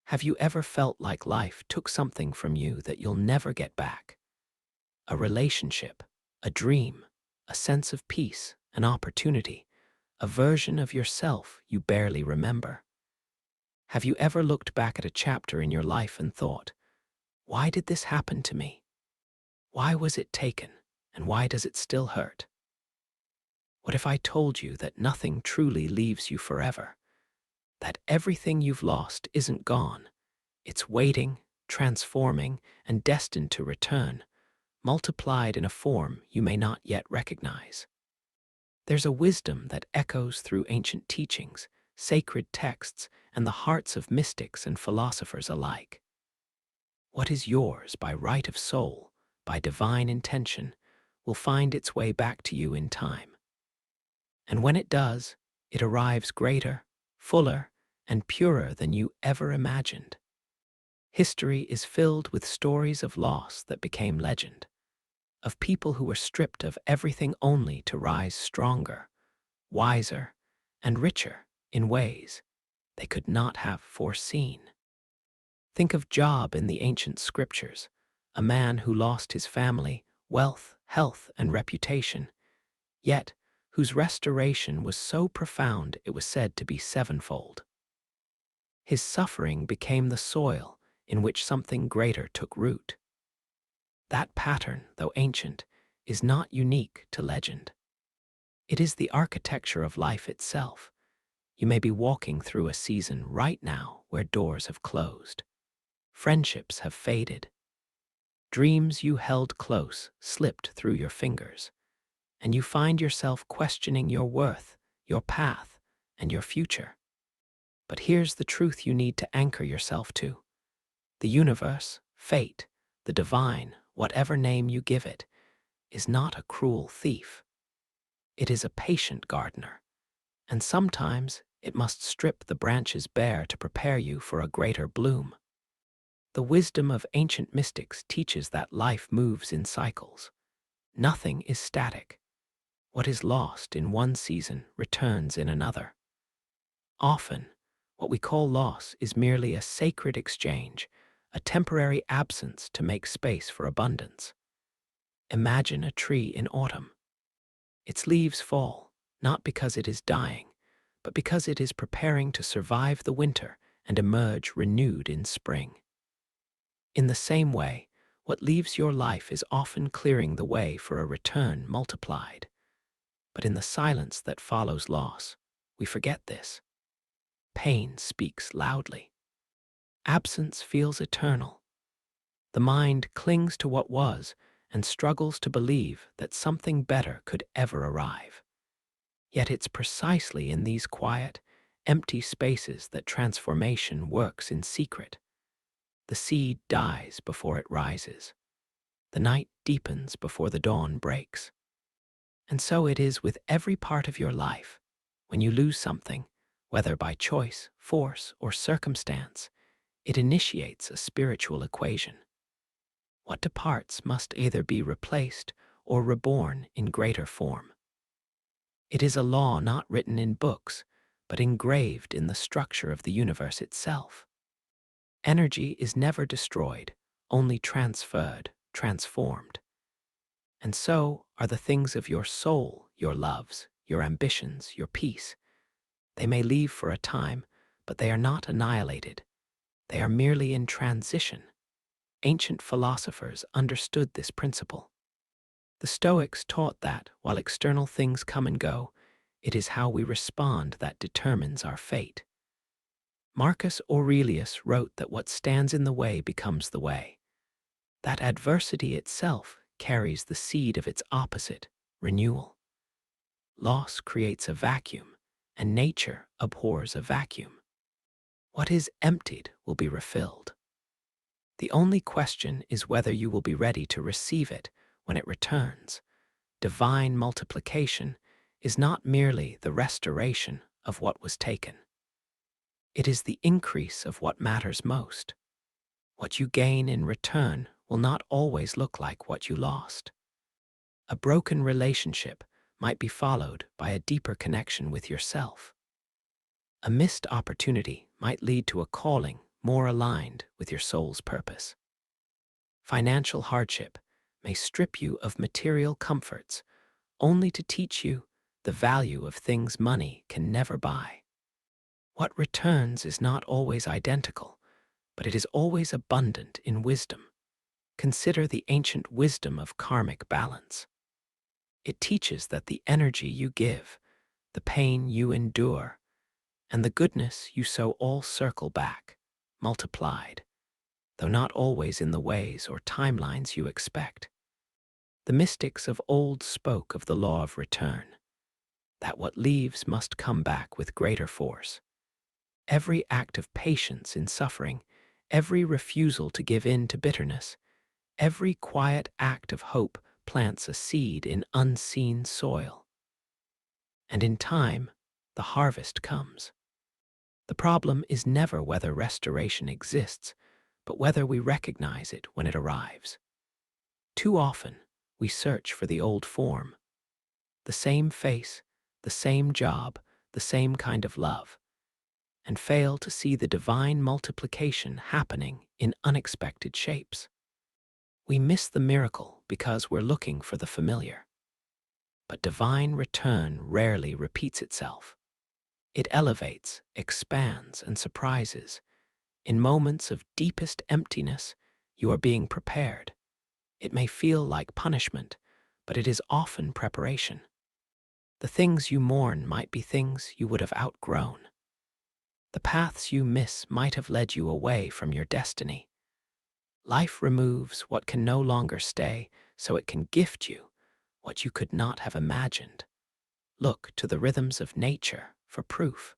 Have you ever felt like life took something from you that you'll never get back? A relationship, a dream, a sense of peace, an opportunity, a version of yourself you barely remember. Have you ever looked back at a chapter in your life and thought, why did this happen to me? Why was it taken? And why does it still hurt? What if I told you that nothing truly leaves you forever? That everything you've lost isn't gone. It's waiting, transforming, and destined to return, multiplied in a form you may not yet recognize. There's a wisdom that echoes through ancient teachings, sacred texts, and the hearts of mystics and philosophers alike. What is yours by right of soul, by divine intention, will find its way back to you in time. And when it does, it arrives greater, fuller, and purer than you ever imagined. History is filled with stories of loss that became legend, of people who were stripped of everything only to rise stronger, wiser, and richer in ways they could not have foreseen. Think of Job in the ancient scriptures, a man who lost his family, wealth, health, and reputation, yet whose restoration was so profound it was said to be sevenfold. His suffering became the soil in which something greater took root. That pattern, though ancient, is not unique to legend. It is the architecture of life itself. You may be walking through a season right now where doors have closed, friendships have faded, dreams you held close slipped through your fingers, and you find yourself questioning your worth, your path, and your future. But here's the truth you need to anchor yourself to. The universe, fate, the divine, whatever name you give it, is not a cruel thief. It is a patient gardener, and sometimes it must strip the branches bare to prepare you for a greater bloom. The wisdom of ancient mystics teaches that life moves in cycles. Nothing is static. What is lost in one season returns in another. Often, what we call loss is merely a sacred exchange, a temporary absence to make space for abundance. Imagine a tree in autumn. Its leaves fall, not because it is dying, but because it is preparing to survive the winter and emerge renewed in spring. In the same way, what leaves your life is often clearing the way for a return multiplied. But in the silence that follows loss, we forget this. Pain speaks loudly. Absence feels eternal. The mind clings to what was and struggles to believe that something better could ever arrive. Yet it's precisely in these quiet, empty spaces that transformation works in secret. The seed dies before it rises. The night deepens before the dawn breaks. And so it is with every part of your life. When you lose something, whether by choice, force, or circumstance, it initiates a spiritual equation. What departs must either be replaced or reborn in greater form. It is a law not written in books, but engraved in the structure of the universe itself. Energy is never destroyed, only transferred, transformed. And so are the things of your soul, your loves, your ambitions, your peace. They may leave for a time, but they are not annihilated. They are merely in transition. Ancient philosophers understood this principle. The Stoics taught that, while external things come and go, it is how we respond that determines our fate. Marcus Aurelius wrote that what stands in the way becomes the way. That adversity itself carries the seed of its opposite, renewal. Loss creates a vacuum, and nature abhors a vacuum. What is emptied will be refilled. The only question is whether you will be ready to receive it when it returns. Divine multiplication is not merely the restoration of what was taken. It is the increase of what matters most. What you gain in return will not always look like what you lost. A broken relationship might be followed by a deeper connection with yourself. A missed opportunity might lead to a calling more aligned with your soul's purpose. Financial hardship may strip you of material comforts, only to teach you the value of things money can never buy. What returns is not always identical, but it is always abundant in wisdom. Consider the ancient wisdom of karmic balance. It teaches that the energy you give, the pain you endure, and the goodness you sow all circle back, multiplied, though not always in the ways or timelines you expect. The mystics of old spoke of the law of return, that what leaves must come back with greater force. Every act of patience in suffering, every refusal to give in to bitterness, every quiet act of hope plants a seed in unseen soil. And in time, the harvest comes. The problem is never whether restoration exists, but whether we recognize it when it arrives. Too often, we search for the old form, the same face, the same job, the same kind of love, and fail to see the divine multiplication happening in unexpected shapes. We miss the miracle because we're looking for the familiar. But divine return rarely repeats itself. It elevates, expands, and surprises. In moments of deepest emptiness, you are being prepared. It may feel like punishment, but it is often preparation. The things you mourn might be things you would have outgrown. The paths you miss might have led you away from your destiny. Life removes what can no longer stay so it can gift you what you could not have imagined. Look to the rhythms of nature for proof.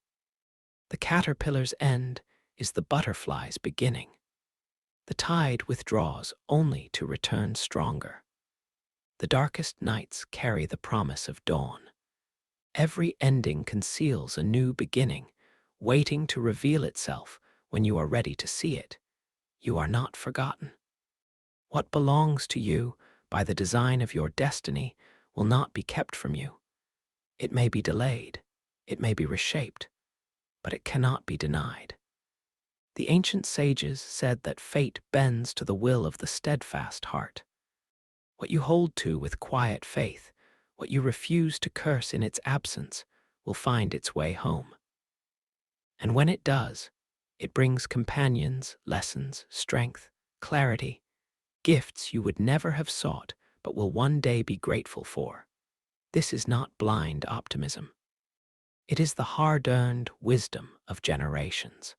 The caterpillar's end is the butterfly's beginning. The tide withdraws only to return stronger. The darkest nights carry the promise of dawn. Every ending conceals a new beginning, waiting to reveal itself when you are ready to see it. You are not forgotten. What belongs to you by the design of your destiny will not be kept from you. It may be delayed, it may be reshaped, but it cannot be denied. The ancient sages said that fate bends to the will of the steadfast heart. What you hold to with quiet faith, what you refuse to curse in its absence, will find its way home. And when it does, it brings companions, lessons, strength, clarity, gifts you would never have sought but will one day be grateful for. This is not blind optimism. It is the hard-earned wisdom of generations.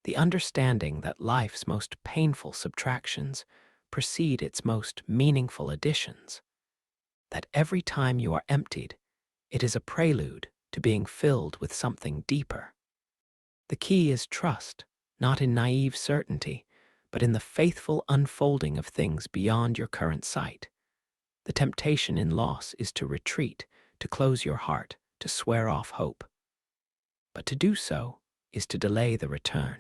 The understanding that life's most painful subtractions precede its most meaningful additions. That every time you are emptied, it is a prelude to being filled with something deeper. The key is trust, not in naive certainty, but in the faithful unfolding of things beyond your current sight. The temptation in loss is to retreat, to close your heart, to swear off hope. But to do so is to delay the return.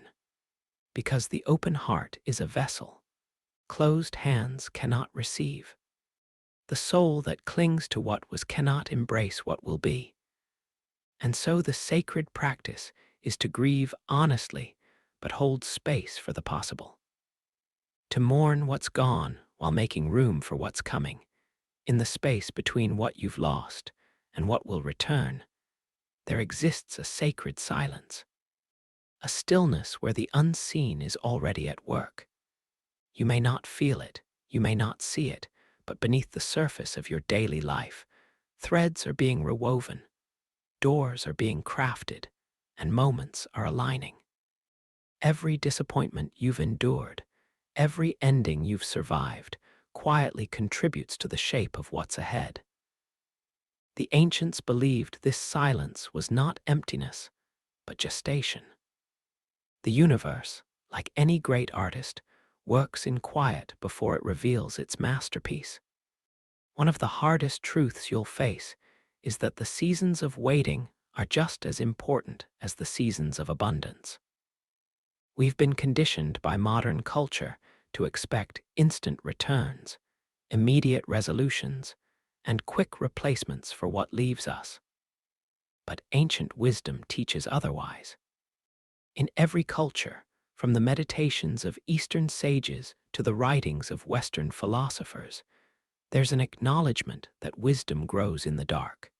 Because the open heart is a vessel. Closed hands cannot receive. The soul that clings to what was cannot embrace what will be. And so the sacred practice is to grieve honestly, but hold space for the possible. To mourn what's gone while making room for what's coming. In the space between what you've lost and what will return, there exists a sacred silence. A stillness where the unseen is already at work. You may not feel it, you may not see it, but beneath the surface of your daily life, threads are being rewoven, doors are being crafted, and moments are aligning. Every disappointment you've endured, every ending you've survived, quietly contributes to the shape of what's ahead. The ancients believed this silence was not emptiness, but gestation. The universe, like any great artist, works in quiet before it reveals its masterpiece. One of the hardest truths you'll face is that the seasons of waiting are just as important as the seasons of abundance. We've been conditioned by modern culture to expect instant returns, immediate resolutions, and quick replacements for what leaves us. But ancient wisdom teaches otherwise. In every culture, From the meditations of Eastern sages to the writings of Western philosophers, there's an acknowledgement that wisdom grows in the dark.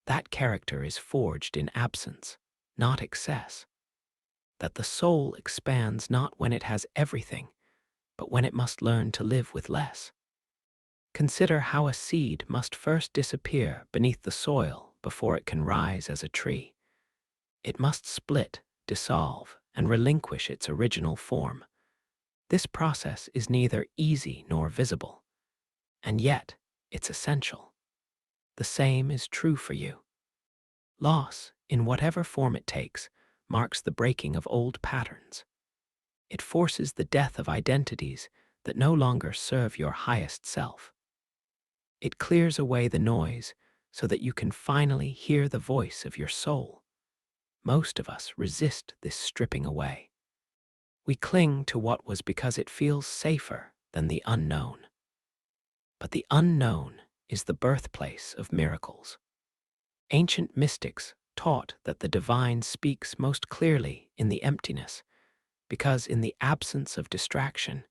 That character is forged in absence, not excess. That the soul expands not when it has everything, but when it must learn to live with less. Consider how a seed must first disappear beneath the soil before it can rise as a tree. It must split, dissolve, and relinquish its original form. This process is neither easy nor visible, and yet it's essential. The same is true for you. Loss, in whatever form it takes, marks the breaking of old patterns. It forces the death of identities that no longer serve your highest self. It clears away the noise so that you can finally hear the voice of your soul. Most of us resist this stripping away. We cling to what was because it feels safer than the unknown. But the unknown is the birthplace of miracles. Ancient mystics taught that the divine speaks most clearly in the emptiness, because in the absence of distraction,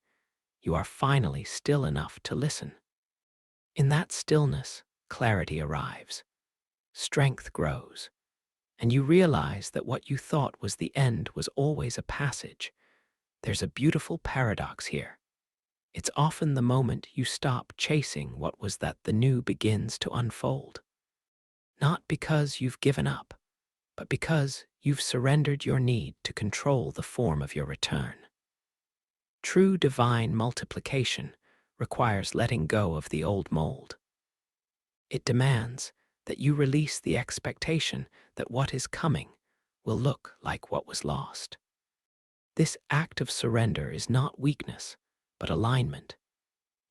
you are finally still enough to listen. In that stillness, clarity arrives, strength grows, and you realize that what you thought was the end was always a passage. There's a beautiful paradox here. It's often the moment you stop chasing what was that the new begins to unfold. Not because you've given up, but because you've surrendered your need to control the form of your return. True divine multiplication requires letting go of the old mold. It demands that you release the expectation that what is coming will look like what was lost. This act of surrender is not weakness, but alignment.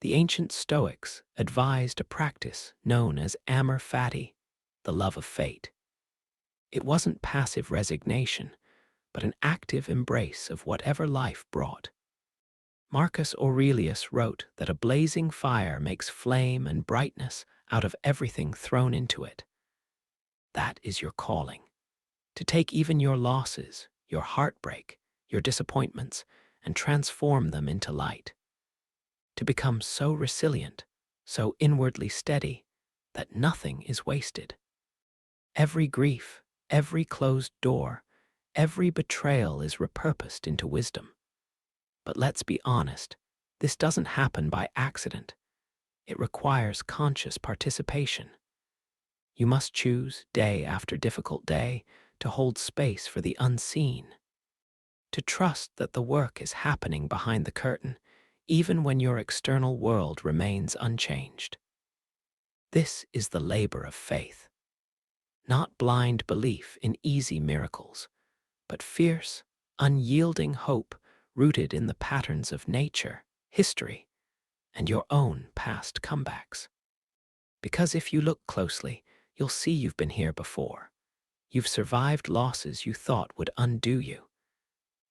The ancient Stoics advised a practice known as amor fati, the love of fate. It wasn't passive resignation, but an active embrace of whatever life brought. Marcus Aurelius wrote that a blazing fire makes flame and brightness out of everything thrown into it. That is your calling, to take even your losses, your heartbreak, your disappointments, and transform them into light. To become so resilient, so inwardly steady, that nothing is wasted. Every grief, every closed door, every betrayal is repurposed into wisdom. But let's be honest, this doesn't happen by accident. It requires conscious participation. You must choose, day after difficult day, to hold space for the unseen. To trust that the work is happening behind the curtain, even when your external world remains unchanged. This is the labor of faith. Not blind belief in easy miracles, but fierce, unyielding hope rooted in the patterns of nature, history, and your own past comebacks. Because if you look closely, you'll see you've been here before. You've survived losses you thought would undo you.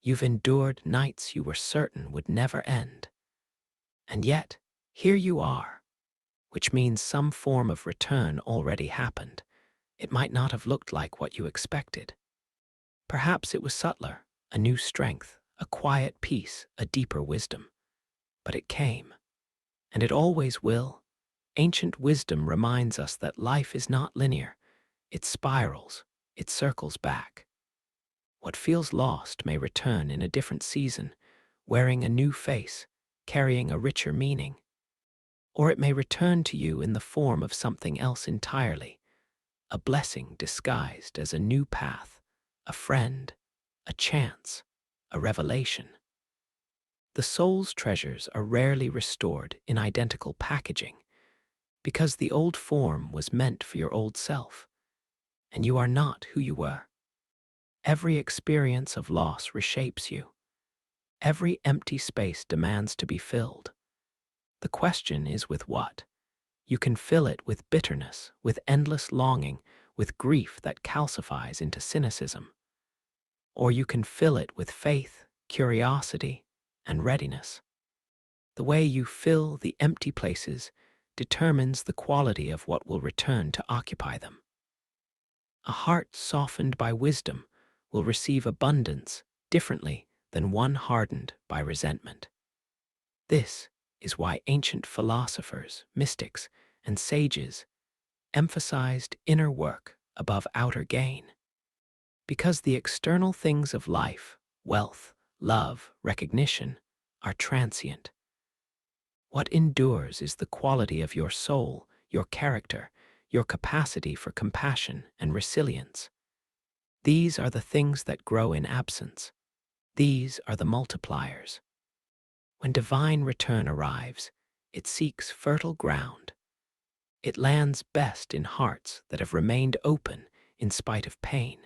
You've endured nights you were certain would never end. And yet, here you are, which means some form of return already happened. It might not have looked like what you expected. Perhaps it was subtler, a new strength, a quiet peace, a deeper wisdom. But it came, and it always will. Ancient wisdom reminds us that life is not linear. It spirals, it circles back. What feels lost may return in a different season, wearing a new face, carrying a richer meaning. Or it may return to you in the form of something else entirely, a blessing disguised as a new path, a friend, a chance, a revelation. The soul's treasures are rarely restored in identical packaging, because the old form was meant for your old self, and you are not who you were. Every experience of loss reshapes you. Every empty space demands to be filled. The question is with what? You can fill it with bitterness, with endless longing, with grief that calcifies into cynicism. Or you can fill it with faith, curiosity, and readiness. The way you fill the empty places determines the quality of what will return to occupy them. A heart softened by wisdom will receive abundance differently than one hardened by resentment. This is why ancient philosophers, mystics, and sages emphasized inner work above outer gain. Because the external things of life, wealth, love, recognition, are transient. What endures is the quality of your soul, your character, your capacity for compassion and resilience. These are the things that grow in absence. These are the multipliers. When divine return arrives, it seeks fertile ground. It lands best in hearts that have remained open in spite of pain.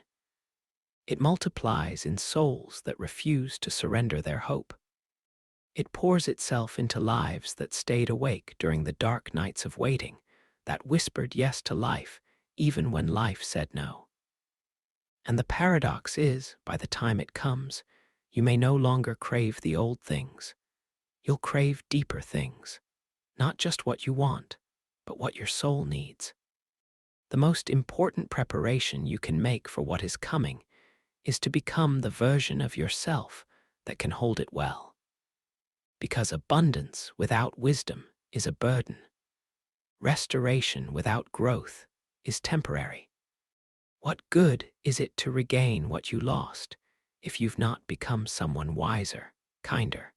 It multiplies in souls that refuse to surrender their hope. It pours itself into lives that stayed awake during the dark nights of waiting, that whispered yes to life even when life said no. And the paradox is, by the time it comes, you may no longer crave the old things. You'll crave deeper things, not just what you want, but what your soul needs. The most important preparation you can make for what is coming is to become the version of yourself that can hold it well. Because abundance without wisdom is a burden. Restoration without growth is temporary. What good is it to regain what you lost if you've not become someone wiser, kinder,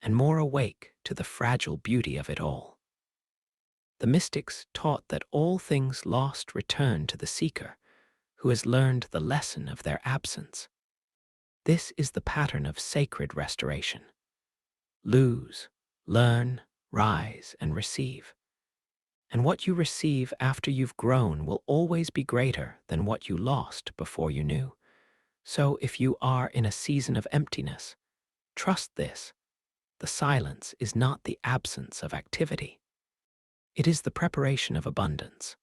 and more awake to the fragile beauty of it all? The mystics taught that all things lost return to the seeker, who has learned the lesson of their absence. This is the pattern of sacred restoration. Lose, learn, rise, and receive. And what you receive after you've grown will always be greater than what you lost before you knew. So if you are in a season of emptiness, trust this: the silence is not the absence of activity. It is the preparation of abundance.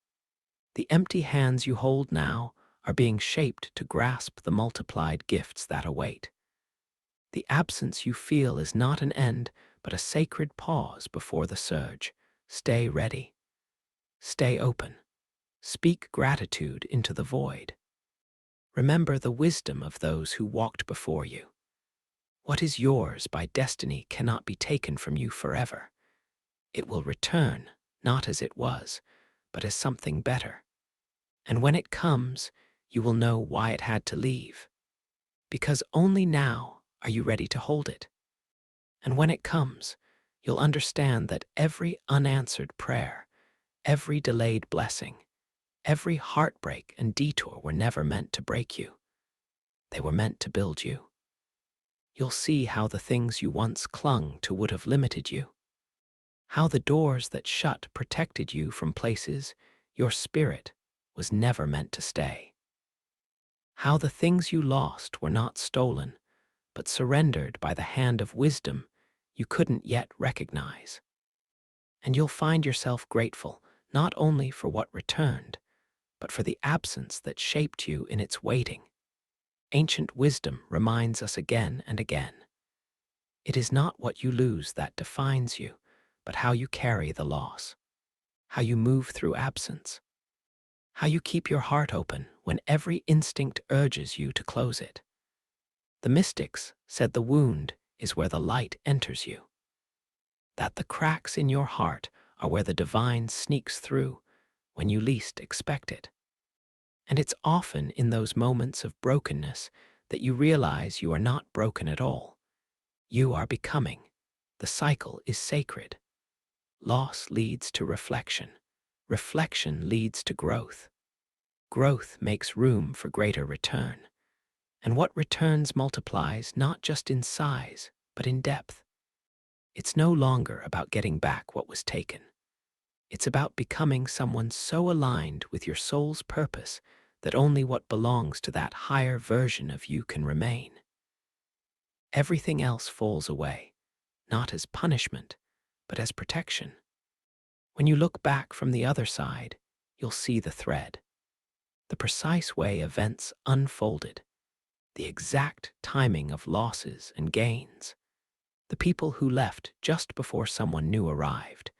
The empty hands you hold now are being shaped to grasp the multiplied gifts that await. The absence you feel is not an end, but a sacred pause before the surge. Stay ready. Stay open. Speak gratitude into the void. Remember the wisdom of those who walked before you. What is yours by destiny cannot be taken from you forever. It will return, not as it was, but as something better. And when it comes, you will know why it had to leave. Because only now are you ready to hold it. And when it comes, you'll understand that every unanswered prayer, every delayed blessing, every heartbreak and detour were never meant to break you. They were meant to build you. You'll see how the things you once clung to would have limited you. How the doors that shut protected you from places your spirit was never meant to stay. How the things you lost were not stolen, but surrendered by the hand of wisdom you couldn't yet recognize. And you'll find yourself grateful not only for what returned, but for the absence that shaped you in its waiting. Ancient wisdom reminds us again and again. It is not what you lose that defines you, but how you carry the loss, how you move through absence, how you keep your heart open when every instinct urges you to close it. The mystics said the wound is where the light enters you, that the cracks in your heart are where the divine sneaks through when you least expect it. And it's often in those moments of brokenness that you realize you are not broken at all. You are becoming. The cycle is sacred. Loss leads to reflection. Reflection leads to growth. Growth makes room for greater return. And what returns multiplies not just in size, but in depth. It's no longer about getting back what was taken. It's about becoming someone so aligned with your soul's purpose that only what belongs to that higher version of you can remain. Everything else falls away, not as punishment, but as protection. When you look back from the other side, you'll see the thread, the precise way events unfolded, the exact timing of losses and gains, the people who left just before someone new arrived,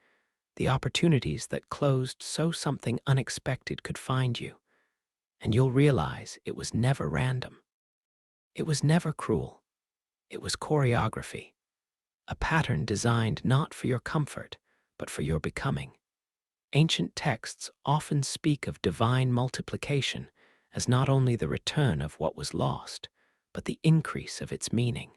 the opportunities that closed so something unexpected could find you, and you'll realize it was never random. It was never cruel. It was choreography, a pattern designed not for your comfort, but for your becoming. Ancient texts often speak of divine multiplication as not only the return of what was lost, but the increase of its meaning.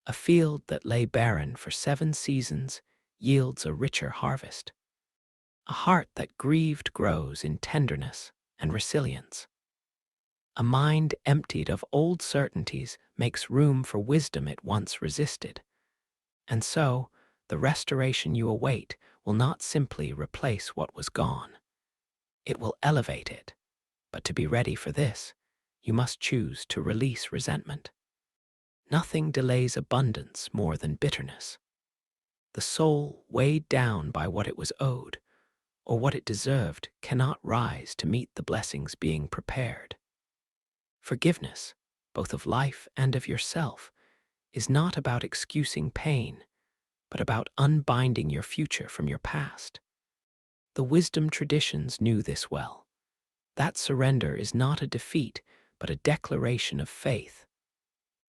A field that lay barren for 7 seasons yields a richer harvest. A heart that grieved grows in tenderness and resilience. A mind emptied of old certainties makes room for wisdom it once resisted. And so, the restoration you await will not simply replace what was gone. It will elevate it. But to be ready for this, you must choose to release resentment. Nothing delays abundance more than bitterness. The soul, weighed down by what it was owed, or what it deserved, cannot rise to meet the blessings being prepared. Forgiveness, both of life and of yourself, is not about excusing pain, but about unbinding your future from your past. The wisdom traditions knew this well. That surrender is not a defeat, but a declaration of faith.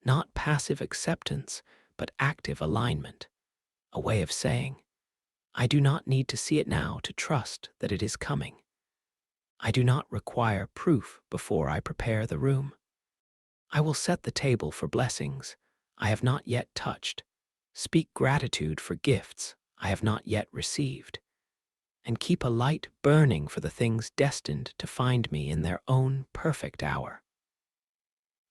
Not passive acceptance, but active alignment. A way of saying, I do not need to see it now to trust that it is coming. I do not require proof before I prepare the room. I will set the table for blessings I have not yet touched, speak gratitude for gifts I have not yet received, and keep a light burning for the things destined to find me in their own perfect hour.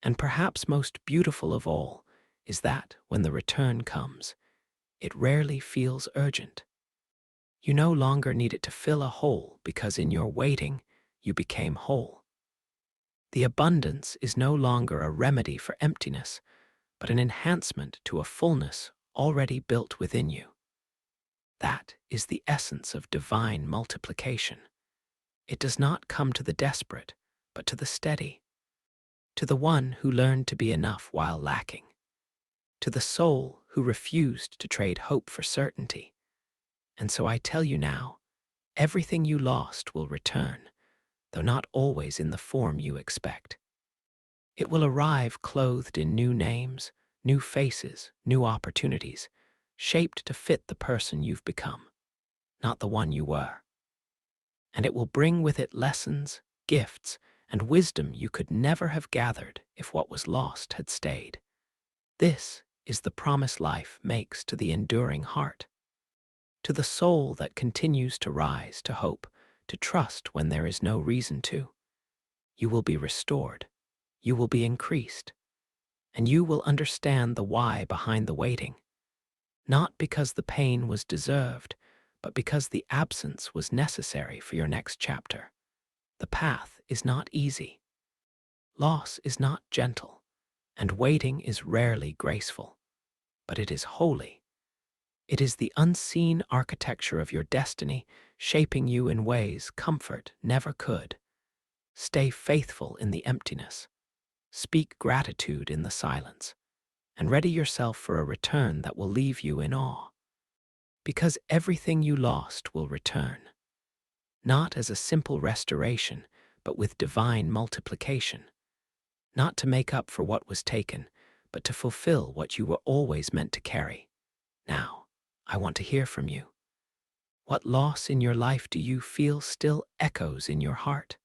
And perhaps most beautiful of all is that when the return comes, it rarely feels urgent. You no longer need it to fill a hole because in your waiting, you became whole. The abundance is no longer a remedy for emptiness, but an enhancement to a fullness already built within you. That is the essence of divine multiplication. It does not come to the desperate, but to the steady, to the one who learned to be enough while lacking, to the soul who refused to trade hope for certainty. And so I tell you now, everything you lost will return, though not always in the form you expect. It will arrive clothed in new names, new faces, new opportunities, shaped to fit the person you've become, not the one you were. And it will bring with it lessons, gifts, and wisdom you could never have gathered if what was lost had stayed. This is the promise life makes to the enduring heart, to the soul that continues to rise, to hope, to trust when there is no reason to. You will be restored, you will be increased, and you will understand the why behind the waiting, not because the pain was deserved, but because the absence was necessary for your next chapter. The path is not easy. Loss is not gentle, and waiting is rarely graceful, but it is holy. It is the unseen architecture of your destiny, shaping you in ways comfort never could. Stay faithful in the emptiness. Speak gratitude in the silence, and ready yourself for a return that will leave you in awe. Because everything you lost will return, not as a simple restoration, but with divine multiplication. Not to make up for what was taken, but to fulfill what you were always meant to carry. Now, I want to hear from you. What loss in your life do you feel still echoes in your heart?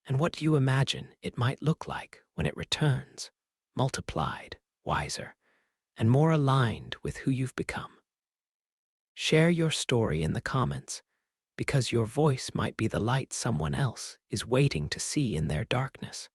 And what do you imagine it might look like when it returns, multiplied, wiser, and more aligned with who you've become? Share your story in the comments, because your voice might be the light someone else is waiting to see in their darkness.